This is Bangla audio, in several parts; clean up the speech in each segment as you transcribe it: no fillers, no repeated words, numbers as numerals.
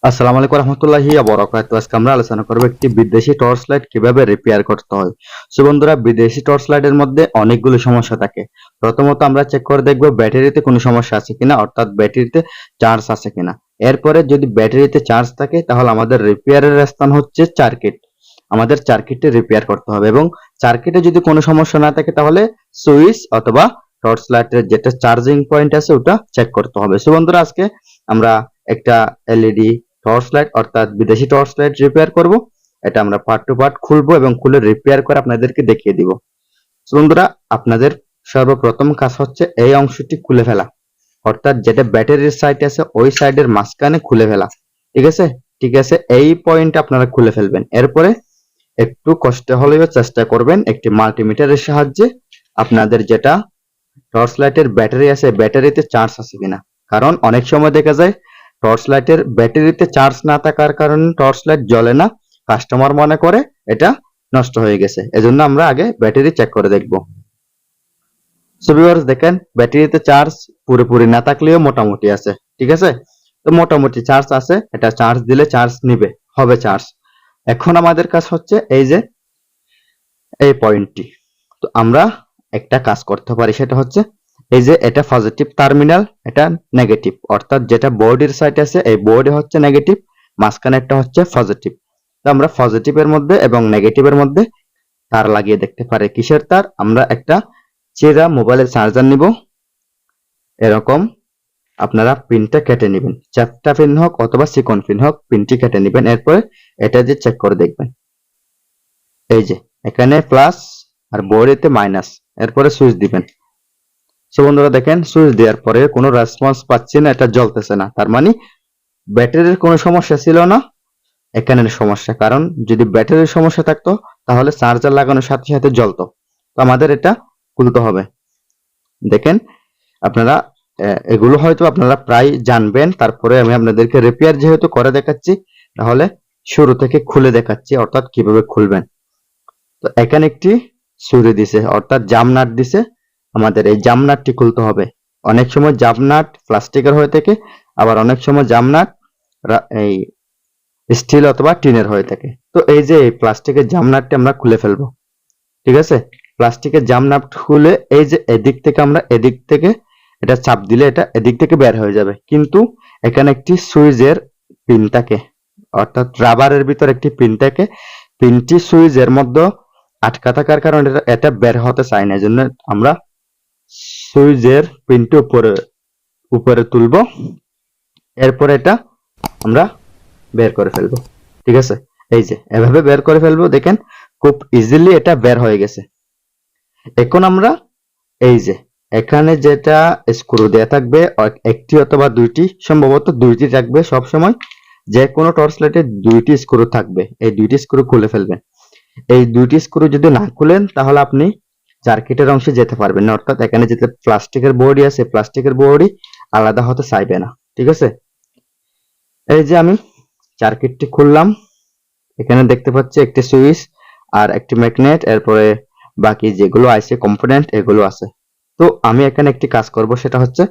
আসসালামু আলাইকুম রহমতুল্লাহি ওয়া বারাকাতুহু। আজকে আমরা আলোচনা করব একটি বিদেশি টর্চ লাইট কিভাবে রিপেয়ার করতে হয়। সো বন্ধুরা, বিদেশি টর্চ লাইটের মধ্যে অনেকগুলো সমস্যা থাকে। প্রথমত আমরা চেক করে দেখব ব্যাটারিতে কোনো সমস্যা আছে কিনা, অর্থাৎ ব্যাটারিতে চার্জ আছে কিনা। এরপরে যদি ব্যাটারিতে চার্জ থাকে তাহলে আমাদের রিপেয়ারের স্থান হচ্ছে সার্কিট। আমাদের সার্কিটে রিপেয়ার করতে হবে এবং সার্কিটে যদি কোনো সমস্যা না থাকে তাহলে সুইচ অথবা টর্চ লাইটের যেটা চার্জিং পয়েন্ট আছে ওটা চেক করতে হবে। সো বন্ধুরা, আজকে আমরা একটা এলইডি টর্চ লাইট অর্থাৎ বিদেশি টর্চ লাইট রিপেয়ার করব। এটা আমরা পার্ট টু পার্ট খুলবো এবং খুলে রিপেয়ার করে আপনাদেরকে দেখিয়ে দিব। বন্ধুরা, আপনাদের সর্বপ্রথম কাজ হচ্ছে এই অংশটি খুলে ফেলা, অর্থাৎ যেটা ব্যাটারির সাইড আছে ওই সাইডের মাঝখানে খুলে ফেলা। ঠিক আছে, ঠিক আছে, এই পয়েন্ট আপনারা খুলে ফেলবেন। এরপরে একটু কষ্ট হলেও চেষ্টা করবেন একটি মাল্টিমিটারের সাহায্যে আপনাদের যেটা টর্চ লাইটের ব্যাটারি আছে ব্যাটারিতে চার্জ আছে কিনা। কারণ অনেক সময় দেখা যায় টর্চ লাইটের ব্যাটারিতে চার্জ না থাকার কারণে টর্চ লাইট জ্বলে না, কাস্টমার মনে করে এটা নষ্ট হয়ে গেছে। এজন্য আমরা আগে ব্যাটারি চেক করে দেখব। সো ভিউয়ার্স, দেখেন ব্যাটারিতে চার্জ পুরোপুরি না থাকলেও মোটামুটি আছে। ঠিক আছে, তো মোটামুটি চার্জ আছে, এটা চার্জ দিলে চার্জ নিবে, হবে চার্জ। এখন আমাদের কাজ হচ্ছে এই যে এই পয়েন্টটি। তো আমরা একটা কাজ করতে পারি, সেটা হচ্ছে এই যে এটা পজিটিভ টার্মিনাল, এটা নেগেটিভ, অর্থাৎ যেটা বোর্ডের সাইড আছে এই বোর্ডে হচ্ছে নেগেটিভ, মাঝখানে একটা হচ্ছে পজিটিভ। তো আমরা পজিটিভের মধ্যে এবং নেগেটিভের মধ্যে তার লাগিয়ে দেখতে পারি। কিসের তার? আমরা একটা চেরা মোবাইলের চার্জার নিব। এরকম আপনারা পিনটা কেটে নেবেন, চ্যাপ্টা পিন হোক অথবা চিকন পিন হোক, পিনটি কেটে নেবেন। এরপরে এটা দিয়ে চেক করে দেখবেন। এই যে এখানে প্লাস আর বোর্ডেতে মাইনাস, এরপরে সুইচ দিবেন। সো বন্ধুরা দেখেন, সুইচ দেওয়ার পরে কোনো রেসপন্স পাচ্ছি না, এটা জ্বলতেছে না। তার মানে ব্যাটারির কোনো সমস্যা ছিল না, এখানের সমস্যা। কারণ যদি ব্যাটারির সমস্যা থাকতো তাহলে চার্জার লাগানোর সাথে সাথে জ্বলতো। তো আমাদের এটা খুলতে হবে। দেখেন আপনারা এগুলো হয়তো আপনারা প্রায় জানবেন, তারপরে আমি আপনাদেরকে রিপেয়ার যেহেতু করে দেখাচ্ছি তাহলে শুরু থেকে খুলে দেখাচ্ছি, অর্থাৎ কিভাবে খুলবেন। তো এখানে একটি ছুরি দিছে, অর্থাৎ জাম নাট দিছে। আমাদের এই জাম নাটটি খুলতে হবে। অনেক সময় জাম নাট প্লাস্টিকের হয়ে থাকে, আবার অনেক সময় জাম নাট এই স্টিল অথবা টিনের হয়ে থাকে। তো এই যে এই প্লাস্টিকের জাম নাটটি আমরা খুলে ফেলবো। ঠিক আছে, প্লাস্টিকের জাম নাট খুলে এই যে এদিক থেকে আমরা এদিক থেকে এটা চাপ দিলে এটা এদিক থেকে বের হয়ে যাবে। কিন্তু এখানে একটি সুইচের পিন থাকে, অর্থাৎ রাবারের ভিতর একটি পিন থাকে। পিনটি সুইচের মধ্যে আটকা থাকার কারণে এটা বের হতে চায় না। এজন্য আমরা সুইচের পিনটি উপরে উপরে তুলবো, এরপর এটা আমরা বের করে ফেলবো। ঠিক আছে, এই যে এভাবে বের করে ফেলবো। দেখেন খুব ইজিলি এটা বের হয়ে গেছে। এখন আমরা এই যে এখানে যেটা স্ক্রু দেয়া থাকবে একটি অথবা দুইটি, সম্ভবত দুইটি থাকবে সব সময়। যে কোনো টর্চ লাইটে দুইটি স্ক্রু থাকবে, এই দুইটি স্ক্রু খুলে ফেলবেন। এই দুইটি স্ক্রু যদি না খুলেন তাহলে আপনি সার্কিটের অংশে যেতে পারবেন না, অর্থাৎ এখানে যেতে প্লাস্টিকের বডি আছে প্লাস্টিকের বডি আলাদা হতে চাইবে না। ঠিক আছে, এই যে আমি সার্কিটটি খুললাম। এখানে দেখতে পাচ্ছি একটি সুইচ আর একটি ম্যাগনেট, এরপরে বাকি যেগুলো আছে কম্পোনেন্ট এগুলো আছে। তো আমি এখানে একটি কাজ করব, সেটা হচ্ছে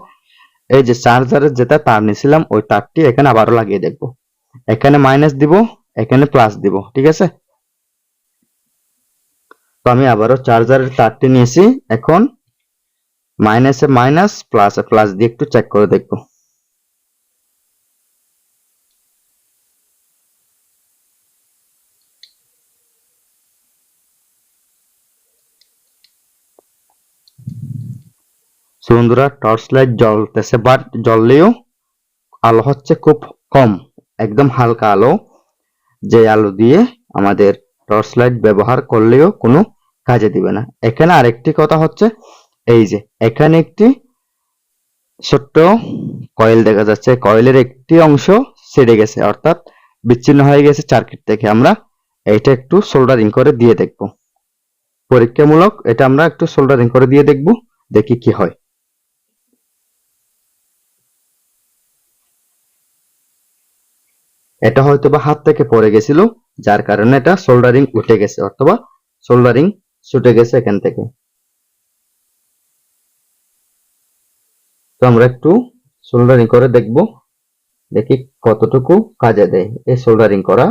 এই যে চার্জারের যেটা তার নিয়েছিলাম ওই তারটি এখানে আবারও লাগিয়ে দেখব। এখানে মাইনাস দিব, এখানে প্লাস দিব। ঠিক আছে, তো আমি আবারও চার্জারের তারটি নিয়েছি। এখন মাইনাসে মাইনাস, প্লাসে প্লাস দিয়ে একটু চেক করে দেখব। বন্ধুরা, টর্চ লাইট জ্বলতেছে, বাট জ্বললেও আলো হচ্ছে খুব কম, একদম হালকা আলো। যে আলো দিয়ে আমাদের টর্চ লাইট ব্যবহার করলেও কোনো কাজে দিবে না। এখানে আরেকটি কথা হচ্ছে, এই যে এখানে একটি ছোট্ট কয়েল দেখা যাচ্ছে, কয়েলের একটি অংশ ছেড়ে গেছে, অর্থাৎ বিচ্ছিন্ন হয়ে গেছে সার্কিট থেকে। আমরা এটা একটু সোল্ডারিং করে দিয়ে দেখব। পরীক্ষামূলক এটা আমরা একটু সোল্ডারিং করে দিয়ে দেখব, দেখি কি হয়। এটা হয়তো বা হাত থেকে পড়ে গেছিল, যার কারণে এটা সোল্ডারিং উঠে গেছে অথবা সোল্ডারিং ছুটে গেছে এখান থেকে। তো আমরা একটু সোল্ডারিং করে দেখব দেখি কতটুকু কাজে দেয় এই সোল্ডারিং করা।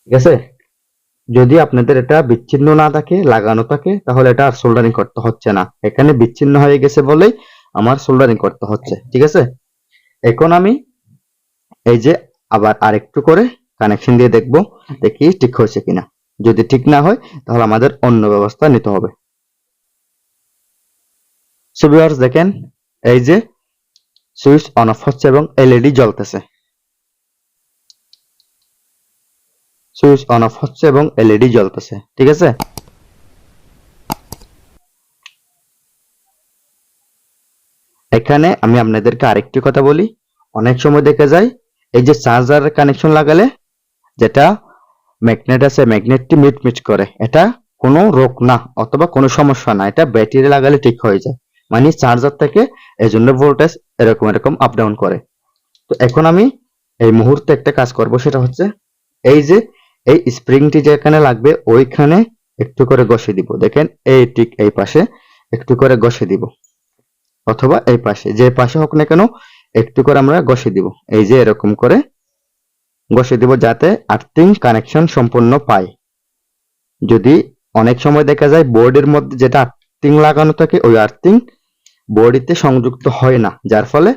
ঠিক আছে, যদি আপনাদের এটা বিচ্ছিন্ন না থাকে, লাগানো থাকে, তাহলে এটা আর সোল্ডারিং করতে হচ্ছে না। এখানে বিচ্ছিন্ন হয়ে গেছে বলেই আমার সোল্ডারিং করতে হচ্ছে। ঠিক আছে, এখন আমি এই যে আবার আরেকটু করে কানেকশন দিয়ে দেখব, দেখি ঠিক হয়েছে কিনা। যদি ঠিক না হয় তাহলে আমাদের অন্য ব্যবস্থা নিতে হবে। সো ভিউয়ার্স দেখেন, এই যে সুইচ অন অফ হচ্ছে এবং এলইডি জ্বলতেছে। সুইচ অন অফ হচ্ছে এবং এলইডি জ্বলতেছে। ঠিক আছে, এখানে আমি আপনাদেরকে আরেকটি কথা বলি। অনেক সময় দেখা যায় এই যে চার্জার কানেকশন লাগালে যেটা ম্যাগনেট আছে, ম্যাগনেটটি মিটমিট করে। এটা কোনো রোগ না অথবা কোনো সমস্যা না, এটা ব্যাটারি লাগালে ঠিক হয়ে যায়। মানে চার্জার থেকে এজন্য ভোল্টেজ এরকম এরকম আপ ডাউন করে। তো এখন আমি এই মুহূর্তে একটা কাজ করব, সেটা হচ্ছে এই যে এই স্প্রিংটি যেখানে লাগবে ওইখানে একটু করে ঘষে দিব। দেখেন এই ঠিক এই পাশে একটু করে ঘষে দিব, অথবা এই পাশে, যে পাশে হোক না কেন একটু করে আমরা ঘষে দিব। এই যে এরকম করে ঘষে দিব যাতে আর্থিং কানেকশন সম্পূর্ণ পায়। যদি অনেক সময় দেখা যায় বোর্ডের মধ্যে যেটা আর্থিং লাগানো থাকে ওই আর্থিং বোর্ডটিতে সংযুক্ত হয় না, যার ফলে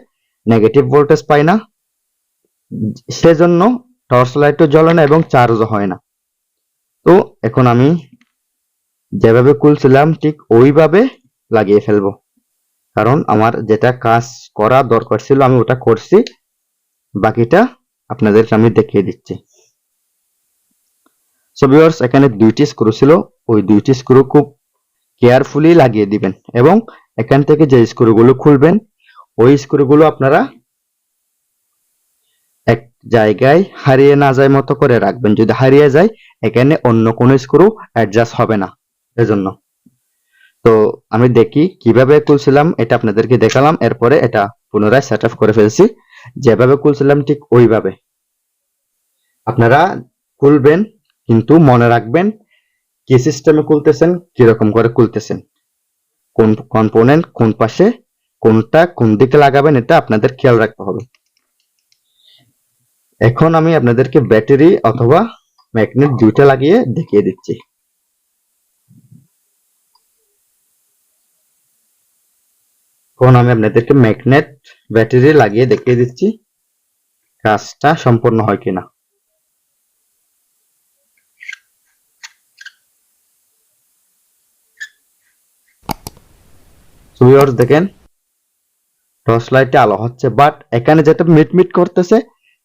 নেগেটিভ ভোল্টেজ পায় না, সেজন্য টর্চ লাইটও জ্বলে না এবং চার্জও হয় না। তো এখন আমি যেভাবে খুলছিলাম ঠিক ওইভাবে লাগিয়ে ফেলবো, কারণ আমার যেটা কাজ করা দরকার ছিল আমি ওটা করছি। বাকিটা আপনাদেরকে আমি দেখিয়ে দিচ্ছি। সো ভিউয়ার্স, এখানে দুইটি স্ক্রু ছিল, ওই দুইটি স্ক্রু খুব কেয়ারফুলি লাগিয়ে দিবেন এবং এখান থেকে যে স্ক্রুগুলো খুলবেন ওই স্ক্রুগুলো আপনারা এক জায়গায় হারিয়ে না যায় মতো করে রাখবেন। যদি হারিয়ে যায় এখানে অন্য কোনো স্ক্রু অ্যাডজাস্ট হবে না, এজন্য। তো আমি দেখি কিভাবে খুলছিলাম, এটা আপনাদেরকে দেখালাম। এরপরে এটা পুনরায় সেট আপ করে ফেলছি। যেভাবে খুলছিলাম ঠিক ওইভাবে আপনারা খুলবেন, কিন্তু মনে রাখবেন কি সিস্টেমে খুলতেছেন, কিরকম করে খুলতেছেন, কোন কম্পোনেন্ট কোন পাশে, কোনটা কোন দিকে লাগাবেন, এটা আপনাদের খেয়াল রাখতে হবে। এখন আমি আপনাদেরকে ব্যাটারি অথবা ম্যাগনেট দুইটা লাগিয়ে দেখিয়ে দিচ্ছি। এখন আমি আপনাদেরকে ম্যাগনেট ব্যাটারি লাগিয়ে দেখিয়ে দিচ্ছি কাজটা সম্পূর্ণ হয় কিনা। ভিউয়ার্স দেখেন, টর্চ লাইটে আলো হচ্ছে, বাট এখানে যেটা মিটমিট করতেছে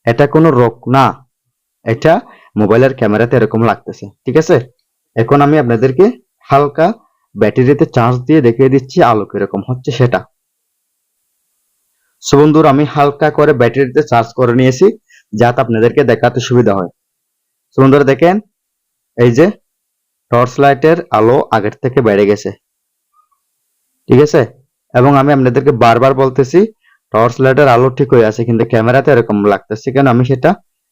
এটা কোনো রোগ না, এটা মোবাইলের ক্যামেরাতে এরকম লাগতেছে। ঠিক আছে, এখন আমি আপনাদেরকে হালকা ব্যাটারিতে চার্জ দিয়ে দেখিয়ে দিচ্ছি আলো কিরকম হচ্ছে সেটা। সো বন্ধুরা, আমি হালকা করে ব্যাটারিতে চার্জ করে নিয়েছি যাতে আপনাদেরকে দেখাতে সুবিধা হয়। সো বন্ধুরা দেখেন, এই যে টর্চ লাইটের আলো আগের থেকে বেড়ে গেছে। ঠিক আছে, এবং আমি আপনাদেরকে বারবার বলতেছি টর্চ লাইটের আলো ঠিক হয়ে আছে, কিন্তু ক্যামেরাতে এরকম লাগতেছে কেন আমি সেটা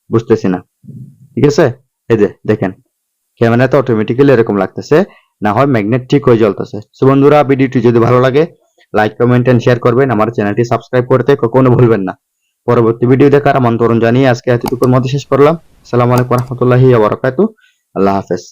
বুঝতেছি না। ঠিক আছে, এই যে দেখেন ক্যামেরাতে অটোমেটিক্যালি এরকম লাগতেছে, না হয় ম্যাগনেট ঠিক হয়ে জ্বলতেছে। সো বন্ধুরা, ভিডিওটি যদি ভালো লাগে লাইক কমেন্ট এন্ড শেয়ার করবেন, আমার চ্যানেলটি সাবস্ক্রাইব করতে কখনো ভুলবেন না। পরবর্তী ভিডিও দেখার আমন্ত্রণ জানিয়ে আজকে এতটুকুর মধ্যে শেষ করলাম। আসসালামু আলাইকুম ওয়া রাহমাতুল্লাহি ওয়া বারাকাতুহু। আল্লাহ হাফেজ।